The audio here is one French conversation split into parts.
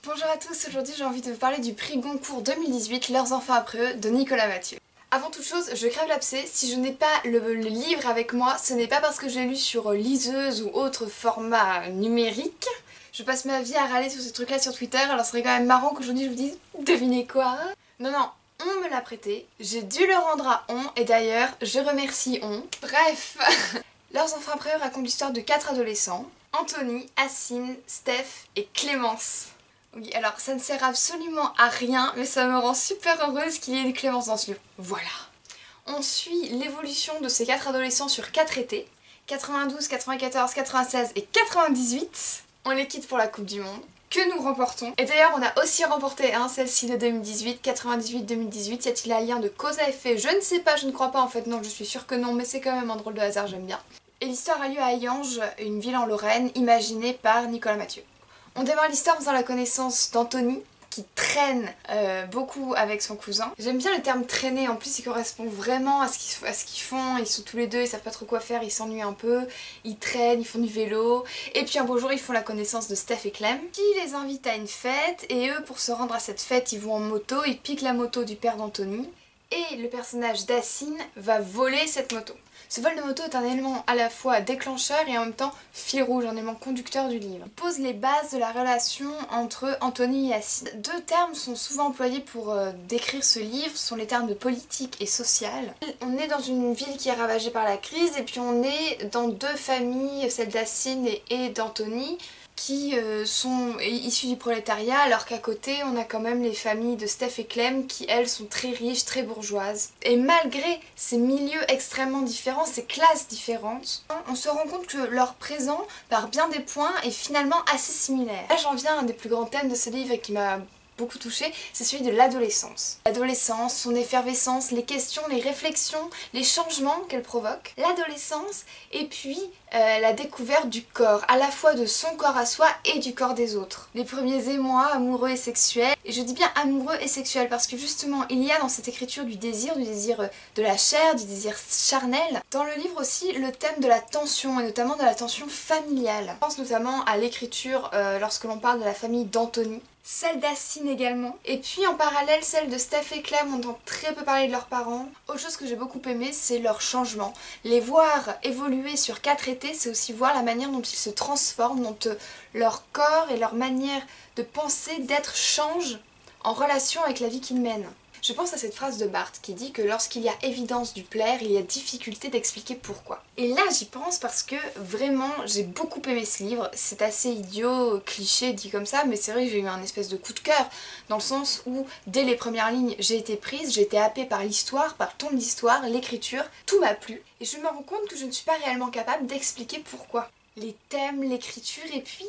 Bonjour à tous, aujourd'hui j'ai envie de vous parler du prix Goncourt 2018, Leurs enfants après eux, de Nicolas Mathieu. Avant toute chose, je crève l'abcès, si je n'ai pas le livre avec moi, ce n'est pas parce que je l'ai lu sur liseuse ou autre format numérique. Je passe ma vie à râler sur ce truc là sur Twitter, alors ce serait quand même marrant qu'aujourd'hui je vous dise « Devinez quoi ?» Non, on me l'a prêté, j'ai dû le rendre à On, et d'ailleurs, je remercie On. Bref, Leurs enfants après eux raconte l'histoire de 4 adolescents, Anthony, Assine, Steph et Clémence. Oui, alors ça ne sert absolument à rien, mais ça me rend super heureuse qu'il y ait des Clémence dans ce livre. Voilà. On suit l'évolution de ces 4 adolescents sur 4 étés, 92, 94, 96 et 98. On les quitte pour la Coupe du Monde, que nous remportons. Et d'ailleurs, on a aussi remporté celle-ci de 2018, 98-2018. Y a-t-il un lien de cause à effet? Je ne sais pas, je ne crois pas en fait, non, je suis sûre que non, mais c'est quand même un drôle de hasard, j'aime bien. Et l'histoire a lieu à Hayange, une ville en Lorraine, imaginée par Nicolas Mathieu. On démarre l'histoire en faisant la connaissance d'Anthony, qui traîne beaucoup avec son cousin. J'aime bien le terme traîner, en plus il correspond vraiment à ce qu'ils font. Ils sont tous les deux, ils savent pas trop quoi faire, ils s'ennuient un peu, ils traînent, ils font du vélo. Et puis un beau jour ils font la connaissance de Steph et Clem, qui les invitent à une fête, et eux pour se rendre à cette fête ils vont en moto, ils piquent la moto du père d'Anthony, et le personnage d'Assine va voler cette moto. Ce vol de moto est un élément à la fois déclencheur et en même temps fil rouge, un élément conducteur du livre. Il pose les bases de la relation entre Anthony et Assine. Deux termes sont souvent employés pour décrire ce livre, ce sont les termes de politique et social. On est dans une ville qui est ravagée par la crise et puis on est dans deux familles, celle d'Assine et d'Anthony, qui sont issus du prolétariat, alors qu'à côté on a quand même les familles de Steph et Clem qui elles sont très riches, très bourgeoises. Et malgré ces milieux extrêmement différents, ces classes différentes, on se rend compte que leur présent, par bien des points, est finalement assez similaire. Là j'en viens à un des plus grands thèmes de ce livre et qui m'a beaucoup touchée, c'est celui de l'adolescence. L'adolescence, son effervescence, les questions, les réflexions, les changements qu'elle provoque. L'adolescence et puis la découverte du corps, à la fois de son corps à soi et du corps des autres. Les premiers émois amoureux et sexuels, et je dis bien amoureux et sexuels parce que justement il y a dans cette écriture du désir de la chair, du désir charnel. Dans le livre aussi le thème de la tension et notamment de la tension familiale. Je pense notamment à l'écriture lorsque l'on parle de la famille d'Anthony. Celle d'Assine également, et puis en parallèle celle de Steph et Clem, on entend très peu parler de leurs parents. Autre chose que j'ai beaucoup aimé, c'est leur changement. Les voir évoluer sur 4 étés, c'est aussi voir la manière dont ils se transforment, dont leur corps et leur manière de penser, d'être changent en relation avec la vie qu'ils mènent. Je pense à cette phrase de Barthes qui dit que lorsqu'il y a évidence du plaire, il y a difficulté d'expliquer pourquoi. Et là j'y pense parce que vraiment j'ai beaucoup aimé ce livre, c'est assez idiot, cliché dit comme ça, mais c'est vrai que j'ai eu un espèce de coup de cœur, dans le sens où dès les premières lignes j'ai été prise, j'ai été happée par l'histoire, par le ton de l'histoire, l'écriture, tout m'a plu, et je me rends compte que je ne suis pas réellement capable d'expliquer pourquoi. Les thèmes, l'écriture et puis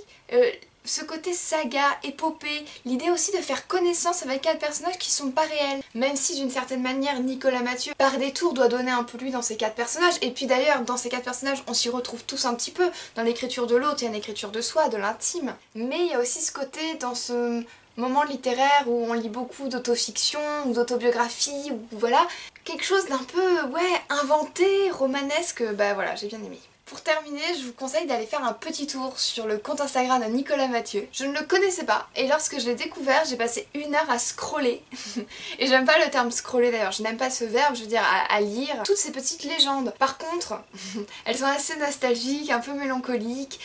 ce côté saga, épopée, l'idée aussi de faire connaissance avec 4 personnages qui sont pas réels. Même si d'une certaine manière Nicolas Mathieu par détour doit donner un peu lui dans ces 4 personnages, et puis d'ailleurs dans ces 4 personnages on s'y retrouve tous un petit peu, dans l'écriture de l'autre il y a une écriture de soi, de l'intime, mais il y a aussi ce côté dans ce moment littéraire où on lit beaucoup d'autofiction ou d'autobiographie, ou voilà, quelque chose d'un peu, ouais, inventé, romanesque, bah voilà, j'ai bien aimé. Pour terminer, je vous conseille d'aller faire un petit tour sur le compte Instagram de Nicolas Mathieu. Je ne le connaissais pas et lorsque je l'ai découvert, j'ai passé 1 heure à scroller. Et j'aime pas le terme scroller d'ailleurs, je n'aime pas ce verbe, je veux dire à lire toutes ces petites légendes. Par contre, elles sont assez nostalgiques, un peu mélancoliques.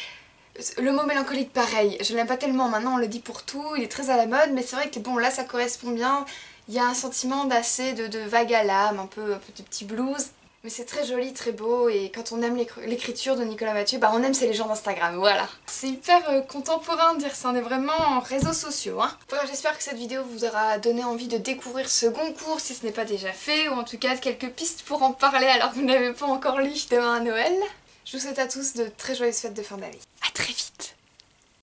Le mot mélancolique pareil, je l'aime pas tellement, maintenant on le dit pour tout, il est très à la mode, mais c'est vrai que bon là ça correspond bien. Il y a un sentiment d'assez de vague à l'âme, un peu de petit blues. Mais c'est très joli, très beau, et quand on aime l'écriture de Nicolas Mathieu, bah on aime ses légendes Instagram, voilà. C'est hyper contemporain de dire ça, on est vraiment en réseaux sociaux, hein. Voilà, j'espère que cette vidéo vous aura donné envie de découvrir ce Goncourt si ce n'est pas déjà fait, ou en tout cas quelques pistes pour en parler alors que vous n'avez pas encore lu Demain à Noël. Je vous souhaite à tous de très joyeuses fêtes de fin d'année. À très vite.